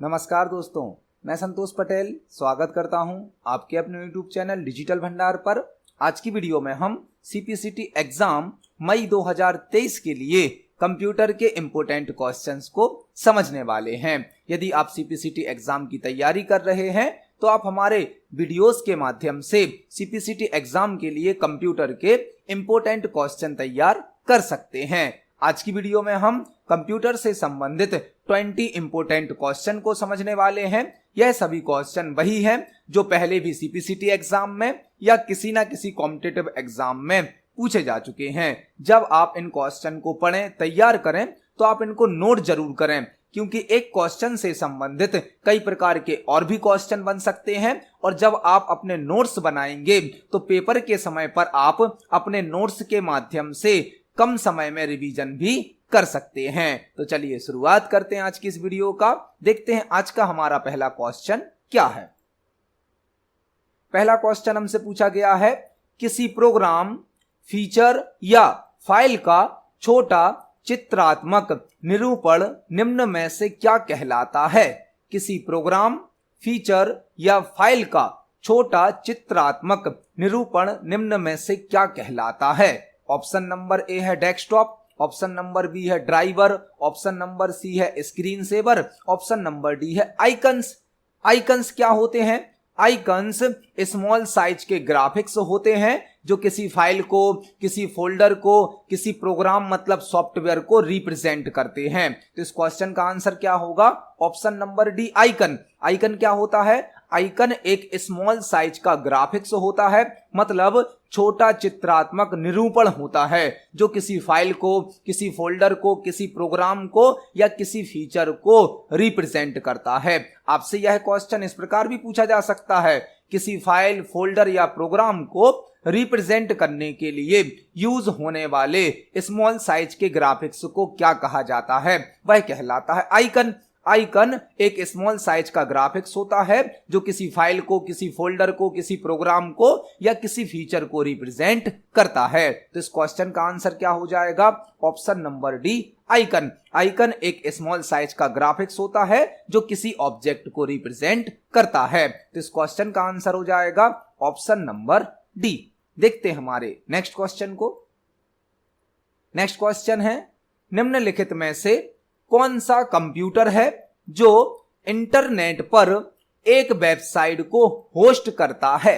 नमस्कार दोस्तों, मैं संतोष पटेल स्वागत करता हूं आपके अपने YouTube चैनल डिजिटल भंडार पर। आज की वीडियो में हम CPCT एग्जाम मई 2023 के लिए कंप्यूटर के इम्पोर्टेंट क्वेश्चंस को समझने वाले हैं। यदि आप CPCT एग्जाम की तैयारी कर रहे हैं तो आप हमारे वीडियोस के माध्यम से CPCT एग्जाम के लिए कंप्यूटर के इम्पोर्टेंट क्वेश्चन तैयार कर सकते हैं। आज की वीडियो में हम कंप्यूटर से संबंधित 20 इंपोर्टेंट क्वेश्चन को समझने वाले हैं। यह सभी क्वेश्चन वही हैं जो पहले भी CPCT एग्जाम में या किसी ना किसी कॉम्पिटिटिव एग्जाम में पूछे जा चुके हैं। जब आप इन क्वेश्चन को पढ़ें, तैयार करें तो आप इनको नोट जरूर करें, क्योंकि एक क्वेश्चन से संबंधित कई प्रकार के और भी क्वेश्चन बन सकते हैं। और जब आप अपने नोट्स बनाएंगे तो पेपर के समय पर आप अपने नोट्स के माध्यम से कम समय में रिवीजन भी कर सकते हैं। तो चलिए शुरुआत करते हैं आज की इस वीडियो का। देखते हैं आज का हमारा पहला क्वेश्चन क्या है। पहला क्वेश्चन हमसे पूछा गया है, किसी प्रोग्राम, फीचर या फाइल का छोटा चित्रात्मक निरूपण निम्न में से क्या कहलाता है। किसी प्रोग्राम, फीचर या फाइल का छोटा चित्रात्मक निरूपण निम्न में से क्या कहलाता है। ऑप्शन नंबर ए है डेस्कटॉप, ऑप्शन नंबर बी है ड्राइवर, ऑप्शन नंबर सी है screen saver, option number D है आइकन्स। आइकन्स क्या होते हैं? आइकन्स स्मॉल साइज के ग्राफिक्स होते हैं जो किसी फाइल को, किसी फोल्डर को, किसी प्रोग्राम मतलब सॉफ्टवेयर को रिप्रेजेंट करते हैं। तो इस क्वेश्चन का आंसर क्या होगा? Option number D icon. Icon क्या होता है? आइकन एक स्मॉल साइज का ग्राफिक्स होता है, मतलब छोटा चित्रात्मक निरूपण होता है जो किसी फाइल को, किसी फोल्डर को, किसी प्रोग्राम को या किसी फीचर को रिप्रेजेंट करता है। आपसे यह क्वेश्चन इस प्रकार भी पूछा जा सकता है, किसी फाइल, फोल्डर या प्रोग्राम को रिप्रेजेंट करने के लिए यूज होने वाले स्मॉल साइज के ग्राफिक्स को क्या कहा जाता है? वह कहलाता है आइकन। आइकन एक स्मॉल साइज का ग्राफिक्स होता है जो किसी फाइल को, किसी फोल्डर को, किसी प्रोग्राम को या किसी फीचर को रिप्रेजेंट करता है। तो इस क्वेश्चन का आंसर क्या हो जाएगा? Option number D icon. Icon एक स्मॉल साइज का ग्राफिक्स होता है जो किसी ऑब्जेक्ट को रिप्रेजेंट करता है। तो इस क्वेश्चन का आंसर हो जाएगा ऑप्शन नंबर डी। देखते हैं हमारे नेक्स्ट क्वेश्चन को। नेक्स्ट क्वेश्चन है, निम्नलिखित में से कौन सा कंप्यूटर है जो इंटरनेट पर एक वेबसाइट को होस्ट करता है।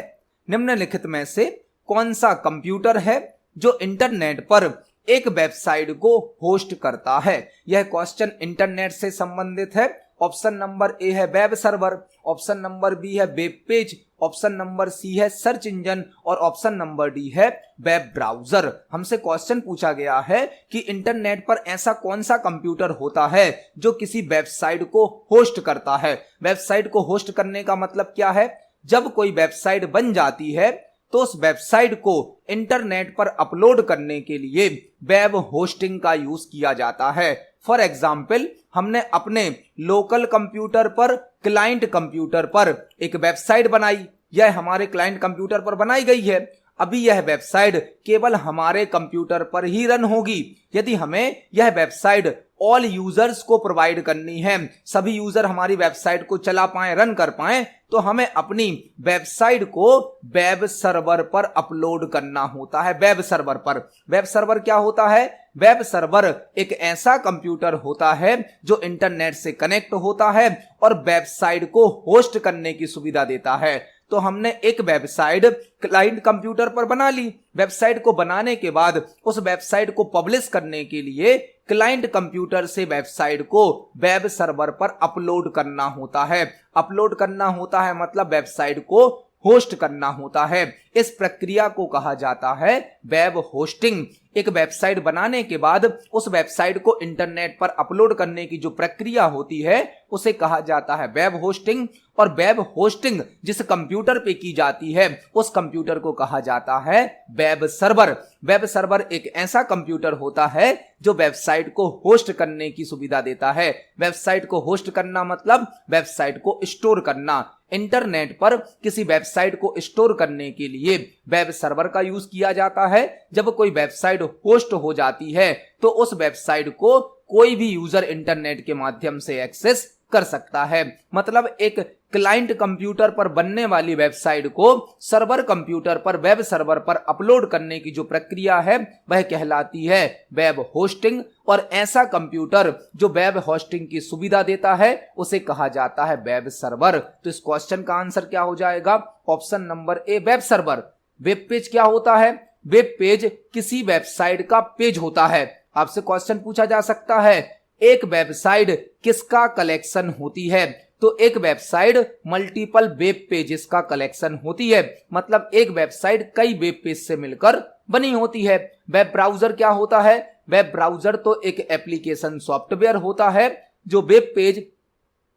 निम्नलिखित में से कौन सा कंप्यूटर है जो इंटरनेट पर एक वेबसाइट को होस्ट करता है। यह क्वेश्चन इंटरनेट से संबंधित है। ऑप्शन नंबर ए है web server, option number B है web page, option number C है सर्च इंजन और ऑप्शन नंबर डी है वेब ब्राउजर। हमसे क्वेश्चन पूछा गया है कि इंटरनेट पर ऐसा कौन सा कंप्यूटर होता है जो किसी वेबसाइट को होस्ट करता है। वेबसाइट को होस्ट करने का मतलब क्या है? जब कोई वेबसाइट बन जाती है तो उस वेबसाइट को इंटरनेट पर अपलोड करने के लिए वेब होस्टिंग का यूज किया जाता है। फॉर एग्जाम्पल, हमने अपने लोकल कंप्यूटर पर, क्लाइंट कंप्यूटर पर एक वेबसाइट बनाई। यह हमारे क्लाइंट कंप्यूटर पर बनाई गई है। अभी यह वेबसाइट केवल हमारे कंप्यूटर पर ही रन होगी। यदि हमें यह वेबसाइट ऑल यूजर्स को प्रोवाइड करनी है, सभी यूजर हमारी वेबसाइट को चला पाएं, रन कर पाएं, तो हमें अपनी वेबसाइट को वेब सर्वर पर अपलोड करना होता है। वेब सर्वर पर। वेब सर्वर क्या होता है? वेब सर्वर एक ऐसा कंप्यूटर होता है जो इंटरनेट से कनेक्ट होता है और वेबसाइट को होस्ट करने की सुविधा देता है। तो हमने एक वेबसाइट क्लाइंट कंप्यूटर पर बना ली। वेबसाइट को बनाने के बाद उस वेबसाइट को पब्लिश करने के लिए क्लाइंट कंप्यूटर से वेबसाइट को वेब सर्वर पर अपलोड करना होता है। अपलोड करना होता है मतलब वेबसाइट को होस्ट करना होता है। इस प्रक्रिया को कहा जाता है वेब होस्टिंग। एक वेबसाइट बनाने के बाद उस वेबसाइट को इंटरनेट पर अपलोड करने की जो प्रक्रिया होती है उसे कहा जाता है वेब होस्टिंग। और वेब होस्टिंग जिस कंप्यूटर पे की जाती है उस कंप्यूटर को कहा जाता है वेब सर्वर। वेब सर्वर एक ऐसा कंप्यूटर होता है जो वेबसाइट को होस्ट करने की सुविधा देता है। वेबसाइट को होस्ट करना मतलब वेबसाइट को स्टोर करना। इंटरनेट पर किसी वेबसाइट को स्टोर करने के लिए वेब सर्वर का यूज किया जाता है। जब कोई वेबसाइट होस्ट हो जाती है तो उस वेबसाइट को कोई भी यूजर इंटरनेट के माध्यम से एक्सेस कर सकता है। मतलब एक क्लाइंट कंप्यूटर पर बनने वाली वेबसाइट को सर्वर कंप्यूटर पर, वेब सर्वर पर अपलोड करने की जो प्रक्रिया है वह कहलाती है वेब होस्टिंग। और ऐसा कंप्यूटर जो वेब होस्टिंग की सुविधा देता है उसे कहा जाता है वेब सर्वर। तो इस क्वेश्चन का आंसर क्या हो जाएगा? ऑप्शन नंबर ए, वेब सर्वर। वेब पेज क्या होता है? वेब पेज किसी वेबसाइट का पेज होता है। आपसे क्वेश्चन पूछा जा सकता है एक वेबसाइट किसका कलेक्शन होती है? तो एक वेबसाइट मल्टीपल वेब पेजेस का कलेक्शन होती है। मतलब एक वेबसाइट कई वेब पेज से मिलकर बनी होती है। वेब ब्राउजर क्या होता है? वेब ब्राउजर तो एक एप्लीकेशन सॉफ्टवेयर होता है जो वेब पेज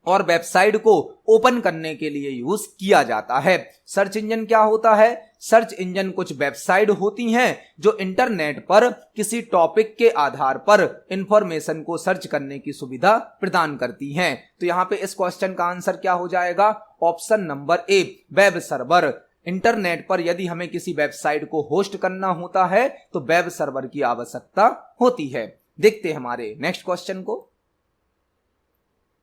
और वेबसाइट को ओपन करने के लिए यूज किया जाता है। सर्च इंजन क्या होता है? सर्च इंजन कुछ वेबसाइट होती हैं जो इंटरनेट पर किसी टॉपिक के आधार पर इंफॉर्मेशन को सर्च करने की सुविधा प्रदान करती हैं। तो यहाँ पे इस क्वेश्चन का आंसर क्या हो जाएगा? ऑप्शन नंबर ए, वेब सर्वर। इंटरनेट पर यदि हमें किसी वेबसाइट को होस्ट करना होता है तो वेब सर्वर की आवश्यकता होती है। देखते हैं हमारे नेक्स्ट क्वेश्चन को।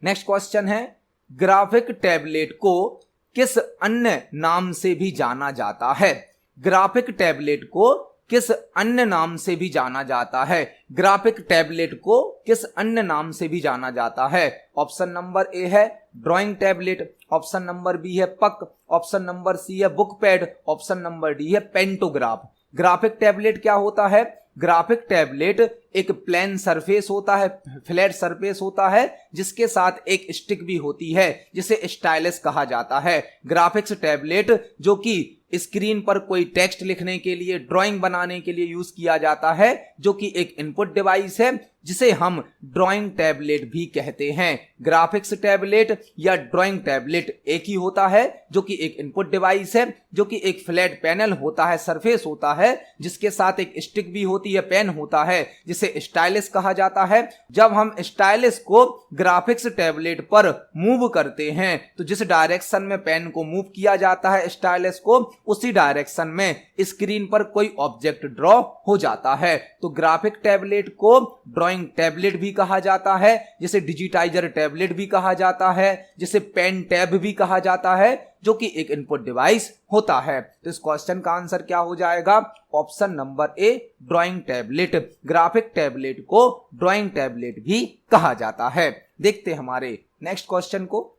नेक्स्ट क्वेश्चन है ग्राफिक टैबलेट को किस अन्य नाम से भी जाना जाता है? ग्राफिक टैबलेट को किस अन्य नाम से भी जाना जाता है? ग्राफिक टैबलेट को किस अन्य नाम से भी जाना जाता है? ऑप्शन नंबर ए है drawing tablet, option number B है पक, ऑप्शन नंबर सी है book pad, option number D है पेंटोग्राफ। ग्राफिक टैबलेट क्या होता है? ग्राफिक टैबलेट एक प्लेन सरफेस होता है, फ्लैट सरफेस होता है जिसके साथ एक स्टिक भी होती है जिसे स्टाइलस कहा जाता है। ग्राफिक्स टैबलेट जो कि स्क्रीन पर कोई टेक्स्ट लिखने के लिए, ड्राइंग बनाने के लिए यूज किया जाता है, जो कि एक इनपुट डिवाइस है जिसे हम ड्राइंग टैबलेट भी कहते हैं। ग्राफिक्स टैबलेट या ड्राइंग टैबलेट एक ही होता है जो कि एक इनपुट डिवाइस है, जो कि एक फ्लैट पैनल होता है, सरफेस होता है जिसके साथ एक स्टिक भी होती है, पेन होता है जिसे स्टाइलस कहा जाता है। जब हम स्टाइलस को ग्राफिक्स टैबलेट पर मूव करते हैं तो जिस डायरेक्शन में पेन को मूव किया जाता है स्टाइलस को, उसी डायरेक्शन में स्क्रीन पर कोई ऑब्जेक्ट ड्रॉ हो जाता है। तो ग्राफिक टैबलेट को ड्राइंग टैबलेट भी कहा जाता है, जिसे डिजिटाइजर टैबलेट भी कहा जाता है, जिसे पेन टैब भी कहा जाता है, जो कि एक इनपुट डिवाइस होता है। तो इस क्वेश्चन का आंसर क्या हो जाएगा? ऑप्शन नंबर ए, ड्राइंग टैबलेट। ग्राफिक टैबलेट को ड्राइंग टैबलेट भी कहा जाता है। देखते हैं हमारे नेक्स्ट क्वेश्चन को।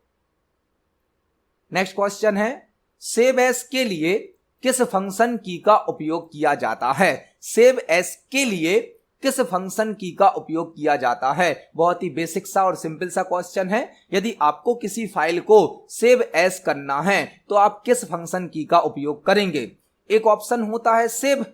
नेक्स्ट क्वेश्चन है सेव एज के लिए किस फंक्शन की का उपयोग किया जाता है? सेव एज के लिए किस फंक्शन की का उपयोग किया जाता है? बहुत ही बेसिक सा और सिंपल सा क्वेश्चन है। यदि आपको किसी फाइल को सेव एज करना है तो आप किस फंक्शन की का उपयोग करेंगे? एक ऑप्शन होता है सेव,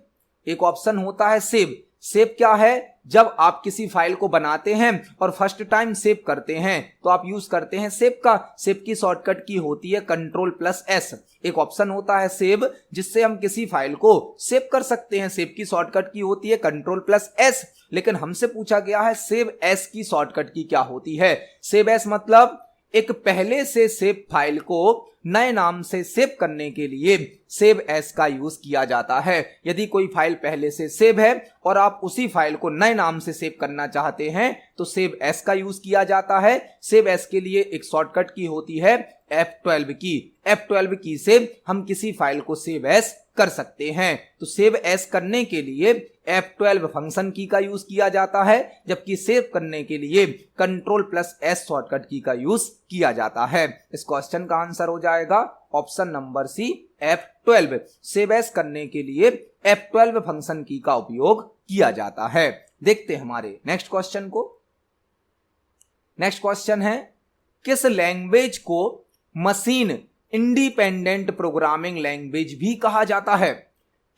एक ऑप्शन होता है सेव। सेव क्या है? जब आप किसी फाइल को बनाते हैं और फर्स्ट टाइम सेव करते हैं तो आप यूज करते हैं सेव का। सेव की शॉर्टकट की होती है Ctrl+S। एक ऑप्शन होता है सेव जिससे हम किसी फाइल को सेव कर सकते हैं। सेव की शॉर्टकट की होती है Ctrl+S। लेकिन हमसे पूछा गया है सेव एस की शॉर्टकट की क्या होती है? सेव एस मतलब एक पहले से सेव फाइल को नए नाम से सेव करने के लिए सेव एस का यूज किया जाता है। यदि कोई फाइल पहले से सेव है और आप उसी फाइल को नए नाम से सेव करना चाहते हैं तो सेव एस का यूज किया जाता है। सेव एस के लिए एक शॉर्टकट की होती है F12 की। F12 की से हम किसी फाइल को सेव एस कर सकते हैं। तो सेव एस करने के लिए F12 फंक्शन की का यूज किया जाता है, जबकि सेव करने के लिए Ctrl+S शॉर्टकट की का यूज किया जाता है। इस क्वेश्चन का आंसर हो जाएगा option number C, F12। Save as करने के लिए F12 फंक्शन की का उपयोग किया जाता है। देखते हैं हमारे नेक्स्ट क्वेश्चन को। नेक्स्ट क्वेश्चन है किस लैंग्वेज को मशीन इंडिपेंडेंट प्रोग्रामिंग लैंग्वेज भी कहा जाता है?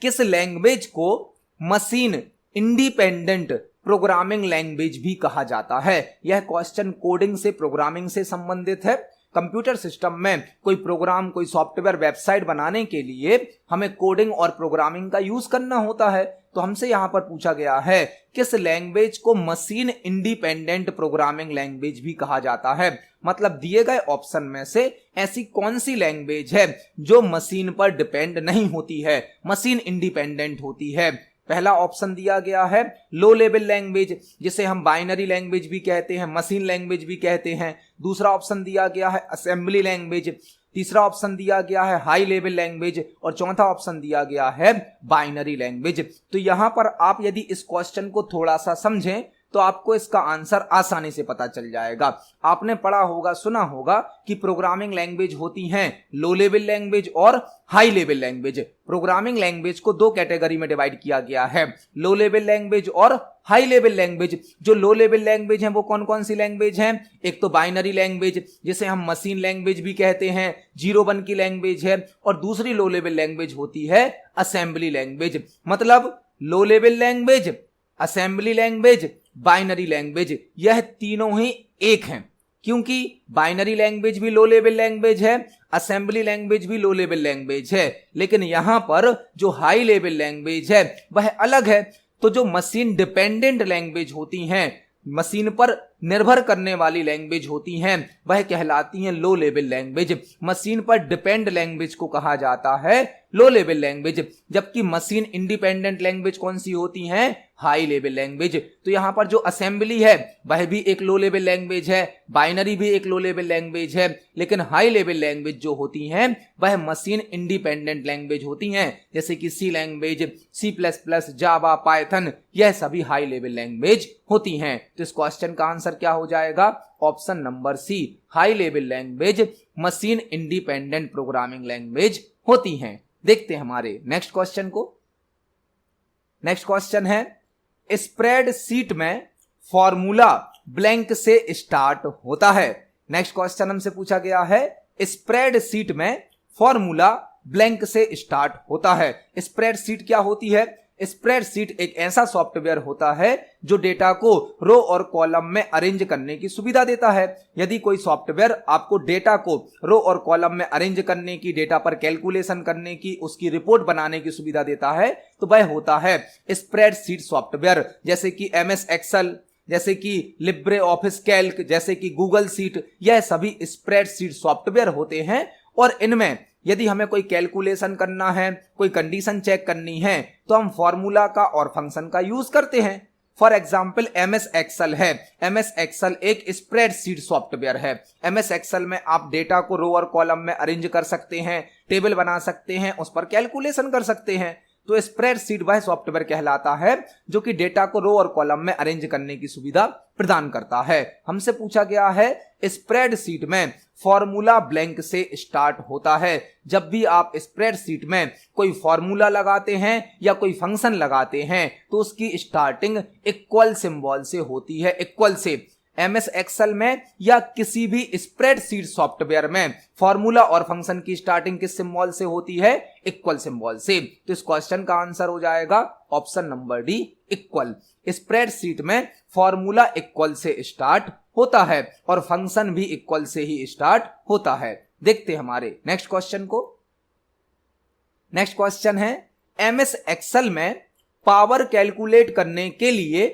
किस लैंग्वेज को मशीन इंडिपेंडेंट प्रोग्रामिंग लैंग्वेज भी कहा जाता है? यह क्वेश्चन कोडिंग से, प्रोग्रामिंग से संबंधित है। कंप्यूटर सिस्टम में कोई प्रोग्राम, कोई सॉफ्टवेयर, वेबसाइट बनाने के लिए हमें कोडिंग और प्रोग्रामिंग का यूज करना होता है। तो हमसे यहां पर पूछा गया है किस लैंग्वेज को मशीन इंडिपेंडेंट प्रोग्रामिंग लैंग्वेज भी कहा जाता है? मतलब दिए गए ऑप्शन में से ऐसी कौन सी लैंग्वेज है जो मशीन पर डिपेंड नहीं होती है, मशीन इंडिपेंडेंट होती है? पहला ऑप्शन दिया गया है लो लेवल लैंग्वेज, जिसे हम बाइनरी लैंग्वेज भी कहते हैं, मशीन लैंग्वेज भी कहते हैं। दूसरा ऑप्शन दिया गया है असेंबली लैंग्वेज। तीसरा ऑप्शन दिया गया है हाई लेवल लैंग्वेज और चौथा ऑप्शन दिया गया है बाइनरी लैंग्वेज। तो यहां पर आप यदि इस क्वेश्चन को थोड़ा सा समझें तो आपको इसका आंसर आसानी से पता चल जाएगा। आपने पढ़ा होगा, सुना होगा कि प्रोग्रामिंग लैंग्वेज होती हैं लो लेवल लैंग्वेज और high level language. Programming language को दो कैटेगरी में डिवाइड किया गया है, लो लेवल लैंग्वेज और हाई लेवल लैंग्वेज। जो लो लेवल लैंग्वेज हैं वो कौन कौन सी लैंग्वेज हैं? एक तो बाइनरी लैंग्वेज जिसे हम मशीन लैंग्वेज भी कहते हैं, 0-1 की लैंग्वेज है, और दूसरी लो लेवल लैंग्वेज होती है असेंबली लैंग्वेज। मतलब low level language, assembly language, binary language, यह तीनों ही एक हैं, क्योंकि बाइनरी लैंग्वेज भी लो लेवल लैंग्वेज है, असेंबली लैंग्वेज भी लो लेवल लैंग्वेज है, लेकिन यहां पर जो हाई लेवल लैंग्वेज है वह अलग है। तो जो मशीन डिपेंडेंट लैंग्वेज होती हैं, मशीन पर निर्भर करने वाली लैंग्वेज होती हैं, वह कहलाती हैं लो लेवल लैंग्वेज। मशीन पर डिपेंड लैंग्वेज को कहा जाता है लो लेवल लैंग्वेज, जबकि मशीन इंडिपेंडेंट लैंग्वेज कौन सी होती हैं? High level language. तो यहां पर जो असेंबली है वह भी एक लो लेवल लैंग्वेज है, बाइनरी भी एक लो लेवल लैंग्वेज है, लेकिन हाई लेवल लैंग्वेज जो होती हैं वह मशीन इंडिपेंडेंट लैंग्वेज होती हैं, जैसे कि सी लैंग्वेज, C++, जावा, पाइथन, यह सभी हाई लेवल लैंग्वेज होती हैं। तो इस क्वेश्चन का आंसर क्या हो जाएगा? Option number C, high level language machine independent programming language होती हैं। देखते हैं हमारे नेक्स्ट क्वेश्चन को। नेक्स्ट क्वेश्चन है स्प्रेडशीट में फॉर्मूला ब्लैंक से स्टार्ट होता है। नेक्स्ट क्वेश्चन हमसे पूछा गया है स्प्रेडशीट में फॉर्मूला ब्लैंक से स्टार्ट होता है। स्प्रेडशीट क्या होती है? स्प्रेडशीट एक ऐसा सॉफ्टवेयर होता है जो डेटा को रो और कॉलम में अरेंज करने की सुविधा देता है। यदि कोई सॉफ्टवेयर आपको डेटा को रो और कॉलम में अरेंज करने की, डेटा पर कैलकुलेशन करने की, उसकी रिपोर्ट बनाने की सुविधा देता है तो वह होता है स्प्रेडशीट सॉफ्टवेयर, जैसे कि MS एक्सेल, जैसे कि लिब्रे ऑफिस कैल्क, जैसे कि गूगल शीट, यह सभी स्प्रेडशीट सॉफ्टवेयर होते हैं। और इनमें यदि हमें कोई कैलकुलेशन करना है, कोई कंडीशन चेक करनी है, तो हम फॉर्मूला का और फंक्शन का यूज करते हैं। फॉर एग्जाम्पल MS एक्सेल है। MS एक्सेल एक स्प्रेडशीट सॉफ्टवेयर है। MS एक्सेल में आप डेटा को रो और कॉलम में अरेंज कर सकते हैं, टेबल बना सकते हैं, उस पर कैलकुलेशन कर सकते हैं। तो स्प्रेडशीट वह सॉफ्टवेयर कहलाता है जो कि डेटा को रो और कॉलम में अरेंज करने की सुविधा प्रदान करता है। हमसे पूछा गया है स्प्रेडशीट में फॉर्मूला ब्लैंक से स्टार्ट होता है। जब भी आप स्प्रेडशीट में कोई फॉर्मूला लगाते हैं या कोई फंक्शन लगाते हैं तो उसकी स्टार्टिंग इक्वल सिंबल से होती है, इक्वल से। MS एक्सेल में या किसी भी स्प्रेडशीट सॉफ्टवेयर में फॉर्मूला और फंक्शन की स्टार्टिंग किस सिंबल से होती है? इक्वल सिंबल से। तो इस क्वेश्चन का आंसर हो जाएगा option number D, equal. Spreadsheet में फॉर्मूला इक्वल से स्टार्ट होता है और फंक्शन भी इक्वल से ही स्टार्ट होता है। देखते हैं हमारे नेक्स्ट क्वेश्चन को। नेक्स्ट क्वेश्चन है MS एक्सेल में पावर कैलकुलेट करने के लिए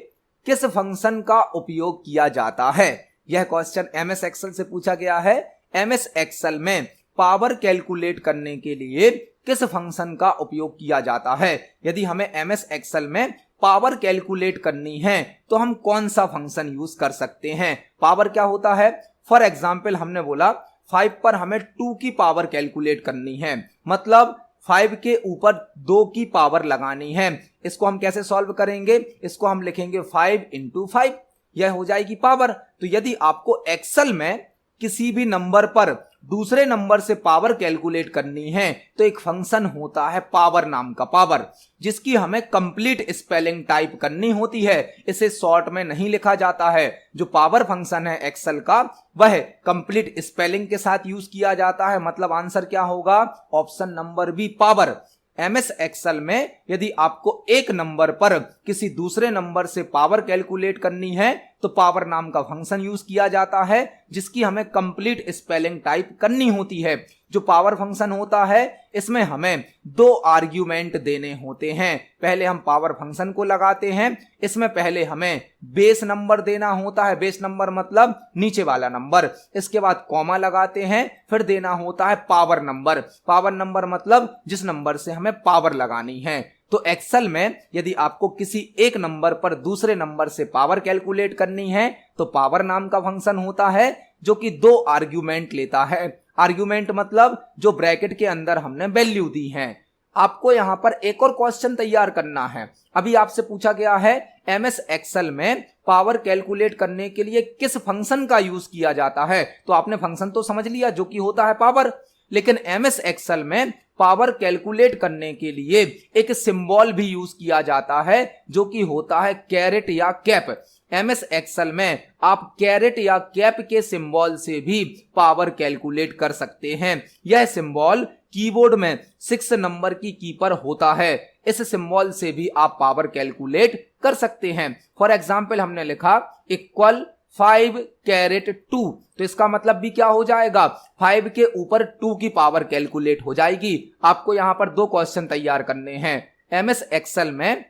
किस फंक्शन का उपयोग किया जाता है? यह क्वेश्चन MS एक्सेल से पूछा गया है। MS एक्सेल में पावर कैलकुलेट करने के लिए किस फंक्शन का उपयोग किया जाता है? यदि हमें MS एक्सेल में पावर कैलकुलेट करनी है तो हम कौन सा फंक्शन यूज कर सकते हैं? पावर क्या होता है? फॉर एग्जाम्पल हमने बोला 5 पर हमें 2 की पावर कैलकुलेट करनी है, मतलब 5 के ऊपर 2 की पावर लगानी है। इसको हम कैसे सॉल्व करेंगे? इसको हम लिखेंगे 5 × 5, यह हो जाएगी पावर। तो यदि आपको एक्सेल में किसी भी नंबर पर दूसरे नंबर से पावर कैलकुलेट करनी है तो एक फंक्शन होता है पावर नाम का, पावर, जिसकी हमें कंप्लीट स्पेलिंग टाइप करनी होती है। इसे शॉर्ट में नहीं लिखा जाता है। जो पावर फंक्शन है एक्सेल का वह कंप्लीट स्पेलिंग के साथ यूज किया जाता है। मतलब आंसर क्या होगा? Option number B, power. MS Excel में यदि आपको एक नंबर पर किसी दूसरे नंबर से पावर कैलकुलेट करनी है तो पावर नाम का फंक्शन यूज किया जाता है, जिसकी हमें कंप्लीट स्पेलिंग टाइप करनी होती है। जो पावर फंक्शन होता है इसमें हमें 2 आर्ग्यूमेंट देने होते हैं। पहले हम पावर फंक्शन को लगाते हैं, इसमें पहले हमें बेस नंबर देना होता है, बेस नंबर मतलब नीचे वाला नंबर। इसके बाद कॉमा लगाते हैं, फिर देना होता है पावर नंबर। पावर नंबर मतलब जिस नंबर से हमें पावर लगानी है। तो एक्सेल में यदि आपको किसी एक नंबर पर दूसरे नंबर से पावर कैलकुलेट करनी है तो पावर नाम का फंक्शन होता है जो कि 2 आर्ग्यूमेंट लेता है। आर्ग्यूमेंट मतलब जो ब्रैकेट के अंदर हमने वैल्यू दी है। आपको यहां पर एक और क्वेश्चन तैयार करना है। अभी आपसे पूछा गया है एमएस एक्सेल में पावर कैलकुलेट करने के लिए किस फंक्शन का यूज किया जाता है। तो आपने फंक्शन तो समझ लिया जो कि होता है पावर, लेकिन एमएस एक्सेल में पावर कैलकुलेट करने के लिए एक सिंबल भी यूज किया जाता है जो कि होता है कैरेट या कैप। एमएस एक्सेल में आप कैरेट या कैप के सिंबल से भी पावर कैलकुलेट कर सकते हैं। यह सिंबल कीबोर्ड में 6 नंबर की की पर होता है। इस सिंबल से भी आप पावर कैलकुलेट कर सकते हैं। फॉर एग्जाम्पल हमने लिखा इक्वल 5 कैरेट 2, तो इसका मतलब भी क्या हो जाएगा, 5 के ऊपर 2 की पावर कैलकुलेट हो जाएगी। आपको यहां पर 2 क्वेश्चन तैयार करने हैं। एमएस एक्सेल में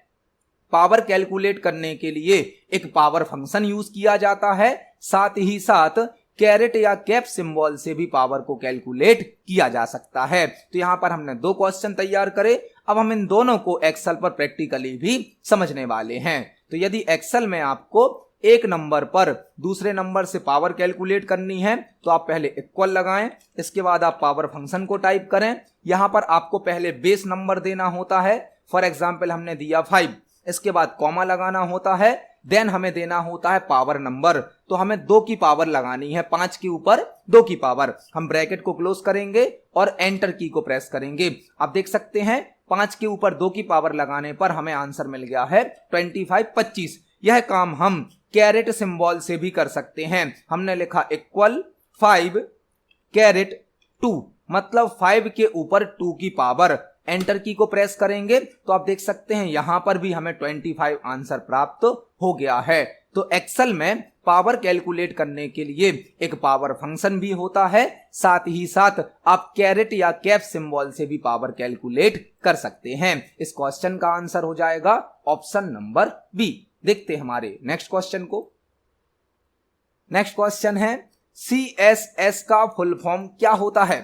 पावर कैलकुलेट करने के लिए एक पावर फंक्शन यूज किया जाता है, साथ ही साथ कैरेट या कैप सिंबल से भी पावर को कैलकुलेट किया जा सकता है। तो यहां पर हमने 2 क्वेश्चन तैयार करे। अब हम इन दोनों को एक्सेल पर प्रैक्टिकली भी समझने वाले हैं। तो यदि एक्सेल में आपको एक नंबर पर दूसरे नंबर से पावर कैलकुलेट करनी है तो आप पहले इक्वल लगाएं, इसके बाद आप पावर फंक्शन को टाइप करें। यहां पर आपको पहले बेस नंबर देना होता है। फॉर एग्जाम्पल हमने दिया 5, इसके बाद कॉमा लगाना होता है, देन हमें देना होता है पावर नंबर। तो हमें 2 की पावर लगानी है, 5 के ऊपर 2 की पावर। हम ब्रैकेट को क्लोज करेंगे और एंटर की को प्रेस करेंगे। आप देख सकते हैं 5 के ऊपर 2 की पावर लगाने पर हमें आंसर मिल गया है 25। यह काम हम कैरेट सिंबल से भी कर सकते हैं। हमने लिखा इक्वल 5 कैरेट 2, मतलब 5 के ऊपर 2 की पावर। एंटर की को प्रेस करेंगे तो आप देख सकते हैं यहां पर भी हमें 25 आंसर प्राप्त हो गया है। तो एक्सेल में पावर कैलकुलेट करने के लिए एक पावर फंक्शन भी होता है, साथ ही साथ आप कैरेट या कैप सिंबल से भी पावर कैलकुलेट कर सकते हैं। इस क्वेश्चन का आंसर हो जाएगा ऑप्शन नंबर बी। देखते हैं हमारे नेक्स्ट क्वेश्चन को। नेक्स्ट क्वेश्चन है CSS का फुल फॉर्म क्या होता है।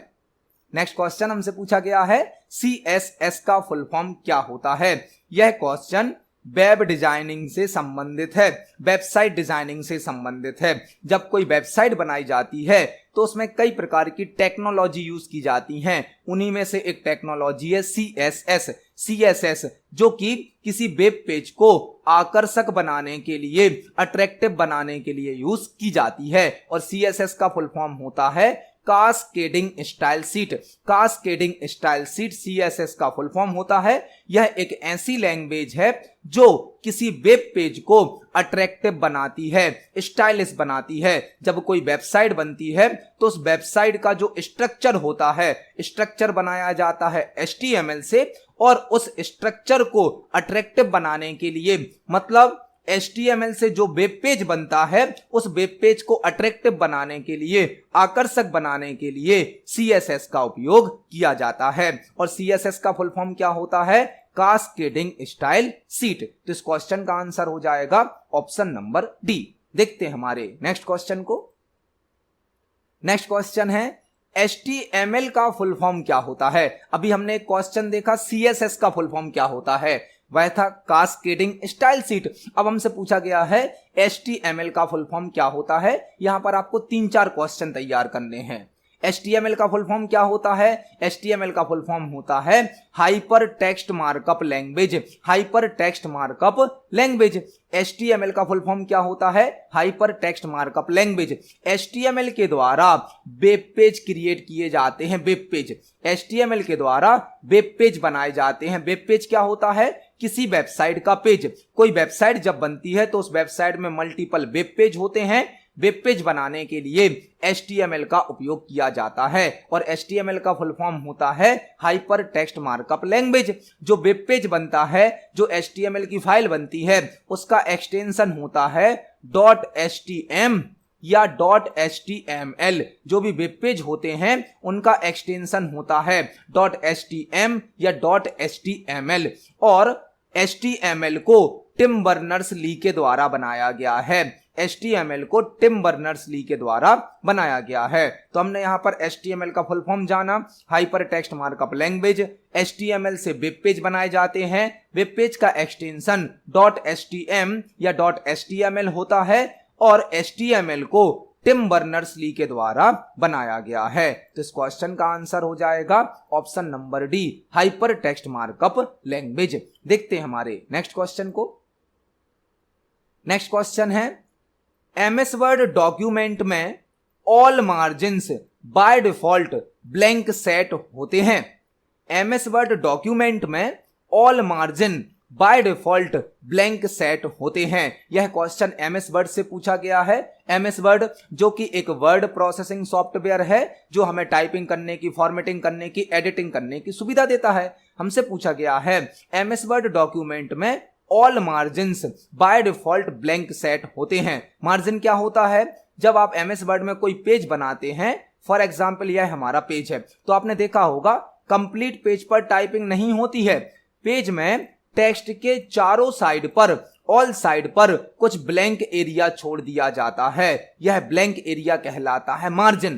नेक्स्ट क्वेश्चन हमसे पूछा गया है CSS का फुल फॉर्म क्या होता है। यह क्वेश्चन वेब डिजाइनिंग से संबंधित है, वेबसाइट डिजाइनिंग से संबंधित है। जब कोई वेबसाइट बनाई जाती है तो उसमें कई प्रकार की टेक्नोलॉजी यूज की जाती हैं। उन्हीं में से एक टेक्नोलॉजी है CSS, जो कि किसी वेब पेज को आकर्षक बनाने के लिए, अट्रैक्टिव बनाने के लिए यूज की जाती है। और CSS का फुल फॉर्म होता है cascading style seat. Cascading style seat CSS का फुल फॉर्म होता है। यह एक ऐसी लैंग्वेज है जो किसी वेब पेज को अट्रैक्टिव बनाती है, स्टाइलिश बनाती है। जब कोई वेबसाइट बनती है तो उस वेबसाइट का जो स्ट्रक्चर होता है, स्ट्रक्चर बनाया जाता है HTML से, और उस स्ट्रक्चर को अट्रैक्टिव बनाने के लिए, मतलब HTML से जो वेब पेज बनता है उस वेब पेज को अट्रैक्टिव बनाने के लिए, आकर्षक बनाने के लिए CSS का उपयोग किया जाता है। और CSS का फुल फॉर्म क्या होता है, कास्केडिंग स्टाइल सीट। तो इस क्वेश्चन का आंसर हो जाएगा ऑप्शन नंबर डी। देखते हैं हमारे नेक्स्ट क्वेश्चन को। नेक्स्ट क्वेश्चन है HTML का फुल फॉर्म क्या होता है। अभी हमने एक क्वेश्चन देखा CSS का फुल फॉर्म क्या होता है, वह था कास्केडिंग स्टाइल सीट। अब हमसे पूछा गया है HTML का फुल फॉर्म क्या होता है। यहां पर आपको 3-4 क्वेश्चन तैयार करने हैं। HTML का फुल फॉर्म क्या होता है। HTML का फुल फॉर्म होता है hyper text markup language. Hyper text markup language. HTML का फुल फॉर्म क्या होता है, hyper text markup language. HTML के द्वारा वेब पेज क्रिएट किए जाते हैं। वेब पेज, HTML के द्वारा वेब पेज बनाए जाते हैं। वेब पेज क्या होता है, किसी वेबसाइट का पेज। कोई वेबसाइट जब बनती है तो उस वेबसाइट में मल्टीपल वेब पेज होते हैं। वेब पेज बनाने के लिए HTML का उपयोग किया जाता है। और HTML का फुल फॉर्म होता है हाइपर टेक्स्ट मार्कअप लैंग्वेज। जो वेब पेज बनता है, जो HTML की फाइल बनती है, उसका एक्सटेंशन होता है .htm या .html। जो भी वेब पेज होते हैं उनका एक्सटेंशन होता है .htm या .html। और HTML को टिम बर्नर्स ली के द्वारा बनाया गया है। HTML को टिम बर्नर्स-ली के द्वारा बनाया गया है। तो हमने यहाँ पर HTML का फुल फॉर्म जाना, hyper text markup language. HTML से वेब पेज बनाए जाते हैं। वेब पेज का एक्सटेंशन .htm या .html होता है और HTML को टिम बर्नर्स-ली के द्वारा बनाया गया है। तो इस क्वेश्चन का आंसर हो जाएगा option number D, hyper text markup language. देखते हैं हमारे नेक्स्ट क्वेश्चन को। नेक्स्ट क्वेश्चन है, MS वर्ड डॉक्यूमेंट में all margins by default blank set होते हैं। MS वर्ड डॉक्यूमेंट में all margin by default blank set होते हैं। यह क्वेश्चन MS वर्ड से पूछा गया है। MS वर्ड जो कि एक वर्ड प्रोसेसिंग सॉफ्टवेयर है जो हमें टाइपिंग करने की, फॉर्मेटिंग करने की, एडिटिंग करने की सुविधा देता है। हमसे पूछा गया है MS वर्ड डॉक्यूमेंट में all margins by default blank set होते हैं। मार्जिन क्या होता है? जब आप MS वर्ड में कोई पेज बनाते हैं, फॉर एग्जाम्पल यह हमारा पेज है, तो आपने देखा होगा कंप्लीट पेज पर टाइपिंग नहीं होती है। पेज में टेक्स्ट के चारों साइड पर, ऑल साइड पर कुछ ब्लैंक एरिया छोड़ दिया जाता है। यह ब्लैंक एरिया कहलाता है मार्जिन।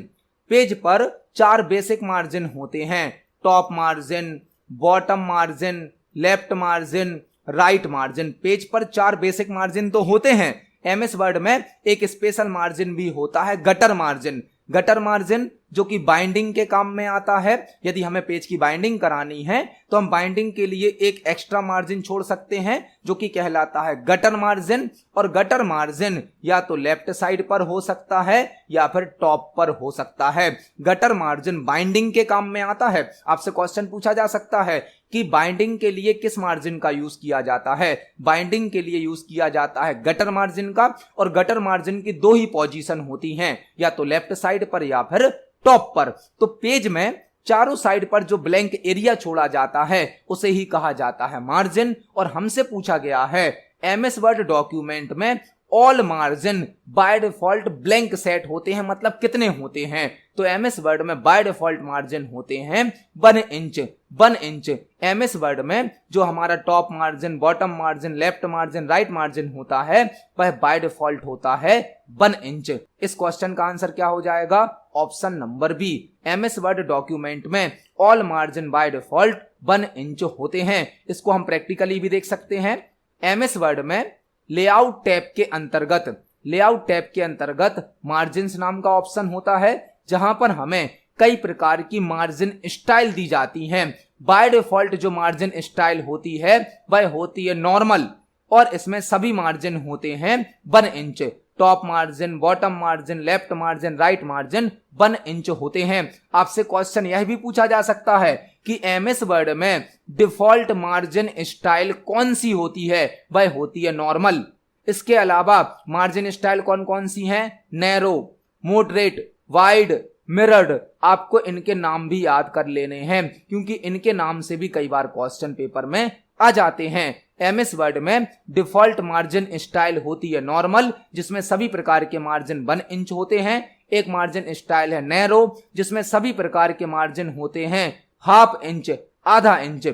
पेज पर 4 बेसिक मार्जिन होते हैं, top margin, bottom margin, left margin, right margin. Page पर 4 बेसिक मार्जिन तो होते हैं। MS वर्ड में एक स्पेशल मार्जिन भी होता है, गटर मार्जिन। गटर मार्जिन जो कि बाइंडिंग के काम में आता है। यदि हमें पेज की बाइंडिंग करानी है तो हम बाइंडिंग के लिए एक एक्स्ट्रा मार्जिन छोड़ सकते हैं जो कि कहलाता है गटर मार्जिन। और गटर मार्जिन या तो लेफ्ट साइड पर हो सकता है या फिर टॉप पर हो सकता है। गटर मार्जिन बाइंडिंग के काम में आता है। आपसे क्वेश्चन पूछा जा सकता है कि बाइंडिंग के लिए किस मार्जिन का यूज किया जाता है। बाइंडिंग के लिए यूज किया जाता है गटर मार्जिन का। और गटर मार्जिन की 2 ही पोजीशन होती हैं, या तो लेफ्ट साइड पर या फिर टॉप पर। तो पेज में चारों साइड पर जो ब्लैंक एरिया छोड़ा जाता है उसे ही कहा जाता है मार्जिन। और हमसे पूछा गया है MS वर्ड डॉक्यूमेंट में all margin by default blank set होते हैं, मतलब कितने होते हैं? तो MS वर्ड में बाय डिफॉल्ट मार्जिन होते हैं 1 इंच। 1 इंच MS वर्ड में जो हमारा top margin, bottom margin, left margin, right margin होता है वह बाय डिफॉल्ट होता है 1 इंच। इस क्वेश्चन का आंसर क्या हो जाएगा? Option number B, MS Word document में all margin by default 1 inch होते हैं। इसको हम प्रैक्टिकली भी देख सकते हैं। MS वर्ड में लेआउट टैब के अंतर्गत मार्जिन्स नाम का ऑप्शन होता है, जहां पर हमें कई प्रकार की मार्जिन स्टाइल दी जाती हैं। बाय डिफॉल्ट जो मार्जिन स्टाइल होती है वह होती है नॉर्मल, और इसमें सभी मार्जिन होते हैं 1 inch. Top margin, bottom margin, left margin, right margin 1 inch होते हैं। आपसे क्वेश्चन यह भी पूछा जा सकता है कि MS वर्ड में डिफॉल्ट मार्जिन स्टाइल कौन सी होती है? वह होती है नॉर्मल। इसके अलावा मार्जिन स्टाइल कौन कौन सी हैं? Narrow, moderate, wide, mirrored. आपको इनके नाम भी याद कर लेने हैं क्योंकि इनके नाम से भी कई बार क्वेश्चन पेपर में आ जाते हैं। MS वर्ड में डिफॉल्ट मार्जिन स्टाइल होती है नॉर्मल, जिसमें सभी प्रकार के मार्जिन 1 इंच होते हैं। एक मार्जिन स्टाइल है नैरो, जिसमें सभी प्रकार के मार्जिन होते हैं ½ इंच, आधा इंच।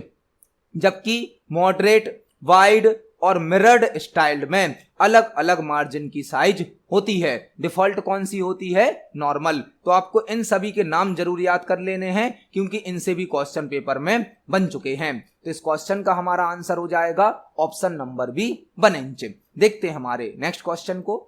जबकि मॉडरेट, वाइड और मिरर्ड स्टाइल में अलग अलग मार्जिन की साइज होती है। डिफॉल्ट कौन सी होती है? नॉर्मल। तो आपको इन सभी के नाम जरूर याद कर लेने हैं क्योंकि इनसे भी क्वेश्चन पेपर में बन चुके हैं। तो इस क्वेश्चन का हमारा आंसर हो जाएगा ऑप्शन नंबर बी, 1 इंच। देखते हैं हमारे नेक्स्ट क्वेश्चन को।